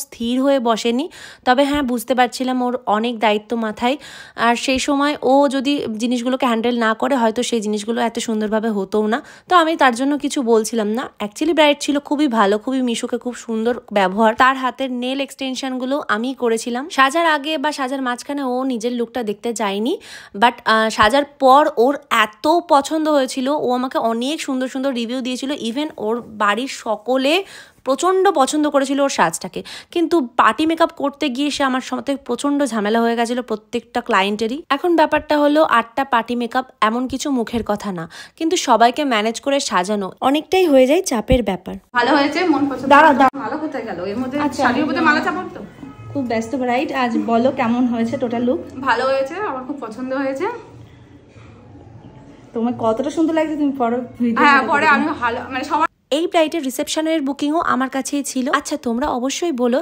স্থির হয়ে বসেনি, তবে হ্যাঁ বুঝতে পারছিলাম ওর অনেক দায়িত্ব মাথায়, আর সেই সময় ও যদি জিনিসগুলোকে হ্যান্ডেল না করে হয়তো সেই জিনিসগুলো এত সুন্দরভাবে হতোও না। তো আমি তার জন্য কিছু বলছিলাম না। অ্যাকচুয়ালি ব্রাইড ছিল খুবই ভালো, খুবই মিশুকে খুব সুন্দর ব্যবহার, তার হাতের নেল এক্সটেনশনগুলো আমি করেছিলাম। সাজার আগে বা সাজার মাঝখানে ও নিজের লুকটা দেখতে যায়নি, বাট সাজার পর ওর এত পছন্দ হয়েছিল, ও আমাকে অনেক সুন্দর সুন্দর রিভিউ দিয়েছিল। ইভেন ওর বাড়ির সকলে প্রচণ্ড পছন্দ করেছিল ওর সাজটাকে, কিন্তু পার্টি মেকআপ করতে গিয়ে সে আমার সাথে প্রচণ্ড ঝামেলা হয়ে গেছিলো প্রত্যেকটা ক্লায়েন্টেরই। এখন ব্যাপারটা হলো 8টা পার্টি মেকআপ এমন কিছু মুখের কথা না, কিন্তু সবাইকে ম্যানেজ করে সাজানো অনেকটাই হয়ে যায় চাপের ব্যাপার। ভালো হয়েছে, মন পছন্দ। ভালো কোথায় গেল এর মধ্যে? শাড়ির মধ্যে মালা চাপার তো খুব ব্যস্ত ব্রাইড। আজ বলো কেমন হয়েছে টোটাল লুক? ভালো হয়েছে, আমার খুব পছন্দ হয়েছে। তোমার কতটা সুন্দর লাগছে তুমি পরে ভিডিও। হ্যাঁ পরে আমি ভালো মানে সবার। এই ব্রাইডের রিসেপশনের বুকিংও আমার কাছেই ছিল। আচ্ছা তোমরা অবশ্যই বলো